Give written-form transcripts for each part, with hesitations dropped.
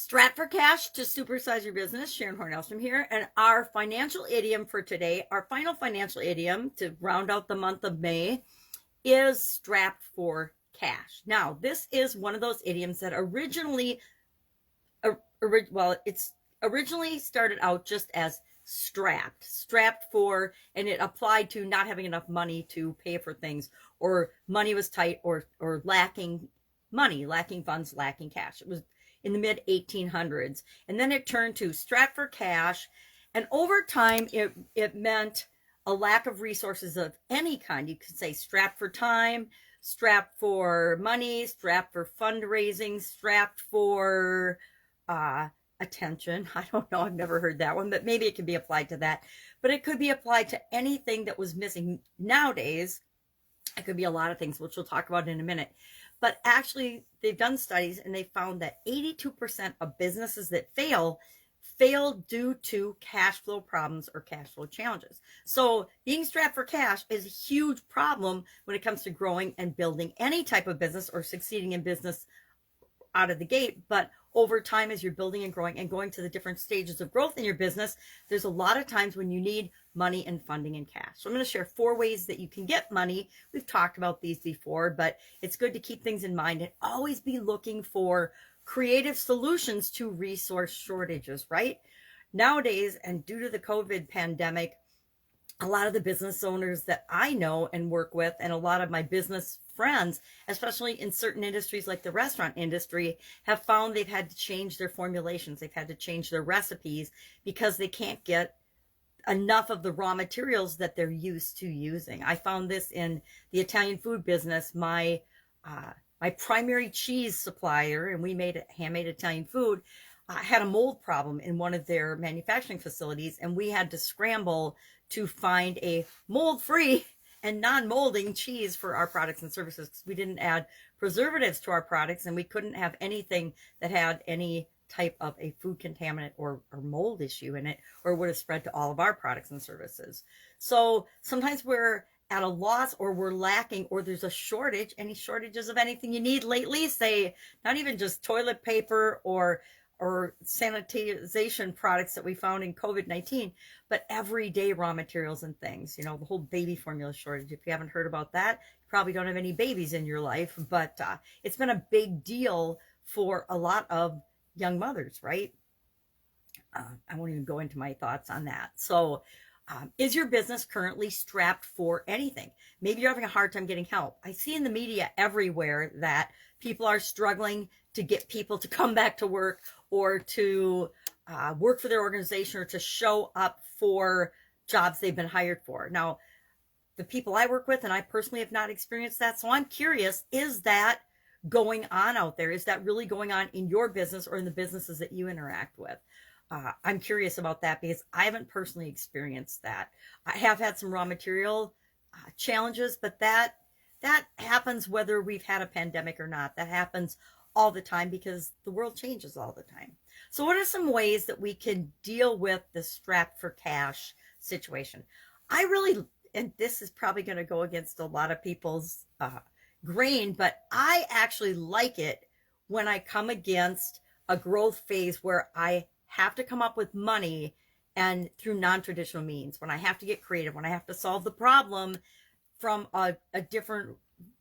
Strat for cash to supersize your business. Sharon Horne-Ellstrom here. And our financial idiom for today, our final financial idiom to round out the month of May, is strapped for cash. Now, this is one of those idioms that it's originally started out just as strapped for, and it applied to not having enough money to pay for things, or money was tight, or lacking money, lacking funds, lacking cash. It was in the mid 1800s, and then it turned to strapped for cash, and over time it meant a lack of resources of any kind. You could say strapped for time, strapped for money, strapped for fundraising, strapped for attention. I don't know, I've never heard that one, but maybe it could be applied to that. But it could be applied to anything that was missing. Nowadays, it could be a lot of things, which we'll talk about in a minute. But actually, they've done studies and they found that 82% of businesses that fail due to cash flow problems or cash flow challenges. So being strapped for cash is a huge problem when it comes to growing and building any type of business or succeeding in business out of the gate. But over time, as you're building and growing and going to the different stages of growth in your business, there's a lot of times when you need money and funding and cash. So I'm going to share 4 ways that you can get money. We've talked about these before, but it's good to keep things in mind and always be looking for creative solutions to resource shortages, right? Nowadays, and due to the COVID pandemic, a lot of the business owners that I know and work with, and a lot of my business friends, especially in certain industries like the restaurant industry, have found they've had to change their formulations. They've had to change their recipes because they can't get enough of the raw materials that they're used to using. I found this in the Italian food business. My primary cheese supplier, and we made handmade Italian food, had a mold problem in one of their manufacturing facilities, and we had to scramble to find a mold-free and non-molding cheese for our products and services, because we didn't add preservatives to our products, and we couldn't have anything that had any type of a food contaminant or mold issue in it, or would have spread to all of our products and services. So sometimes we're at a loss, or we're lacking, or there's a shortage. Any shortages of anything you need lately? Say, not even just toilet paper or sanitization products that we found in COVID-19, but everyday raw materials and things. You know, the whole baby formula shortage. If you haven't heard about that, you probably don't have any babies in your life, but it's been a big deal for a lot of young mothers, right? I won't even go into my thoughts on that. So is your business currently strapped for anything? Maybe you're having a hard time getting help. I see in the media everywhere that people are struggling to get people to come back to work, or to work for their organization, or to show up for jobs they've been hired for. Now, the people I work with, and I personally have not experienced that, so I'm curious, is that going on out there? Is that really going on in your business or in the businesses that you interact with? I'm curious about that, because I haven't personally experienced that. I have had some raw material challenges, but that happens whether we've had a pandemic or not. That happens all the time because the world changes all the time. So what are some ways that we can deal with the strapped for cash situation? And this is probably going to go against a lot of people's grain, but I actually like it when I come against a growth phase where I have to come up with money, and through non-traditional means, when I have to get creative, when I have to solve the problem from a different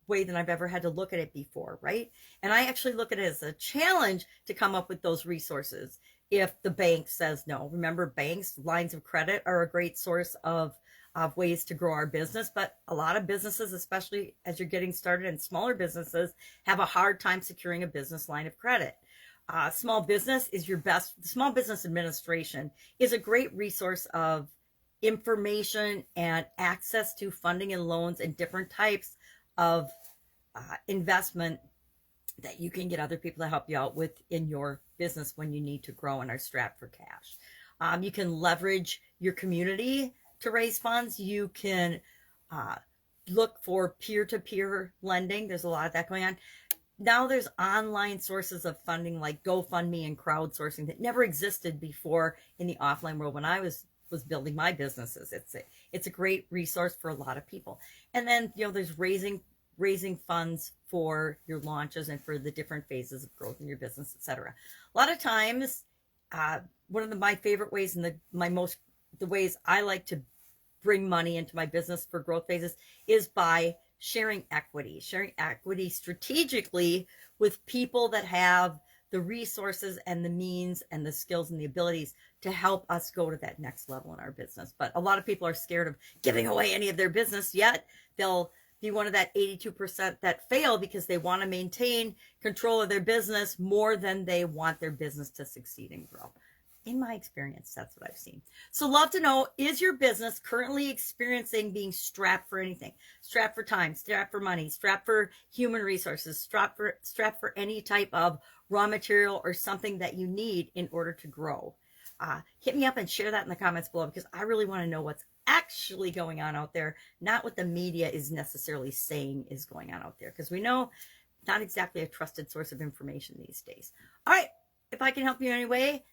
way than I've ever had to look at it before, right? And I actually look at it as a challenge to come up with those resources if the bank says no. Remember, banks, lines of credit are a great source of ways to grow our business, but a lot of businesses, especially as you're getting started, and smaller businesses, have a hard time securing a business line of credit. Small business administration is a great resource of information and access to funding and loans and different types of investment that you can get other people to help you out with in your business when you need to grow and are strapped for cash. You can leverage your community to raise funds. You can look for peer-to-peer lending. There's a lot of that going on. Now there's online sources of funding like GoFundMe and crowdsourcing that never existed before in the offline world when I was building my businesses. It's a great resource for a lot of people. And then, there's raising funds for your launches and for the different phases of growth in your business, etc. A lot of times, one of my favorite ways and the ways I like to bring money into my business for growth phases is by sharing equity strategically with people that have the resources and the means and the skills and the abilities to help us go to that next level in our business. But a lot of people are scared of giving away any of their business, yet they'll be one of that 82% that fail because they want to maintain control of their business more than they want their business to succeed and grow. In my experience, that's what I've seen. So love to know, is your business currently experiencing being strapped for anything? Strapped for time, strapped for money, strapped for human resources, strapped for any type of raw material or something that you need in order to grow? Hit me up and share that in the comments below, because I really want to know what's actually going on out there, not what the media is necessarily saying is going on out there, because we know not exactly a trusted source of information these days. All right, if I can help you in any way,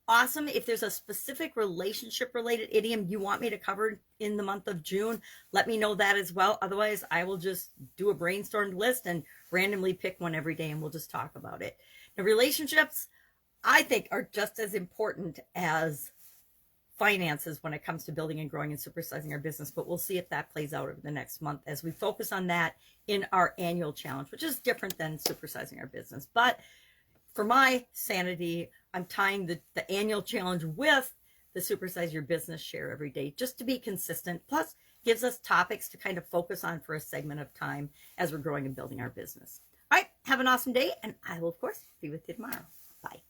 awesome. If there's a specific relationship related idiom you want me to cover in the month of June, let me know that as well. Otherwise, I will just do a brainstormed list and randomly pick one every day and we'll just talk about it. Now, relationships, I think, are just as important as finances when it comes to building and growing and supersizing our business, but we'll see if that plays out over the next month as we focus on that in our annual challenge, which is different than supersizing our business. But for my sanity, I'm tying the annual challenge with the Supersize Your Business share every day, just to be consistent. Plus, gives us topics to kind of focus on for a segment of time as we're growing and building our business. All right, have an awesome day, and I will, of course, be with you tomorrow. Bye.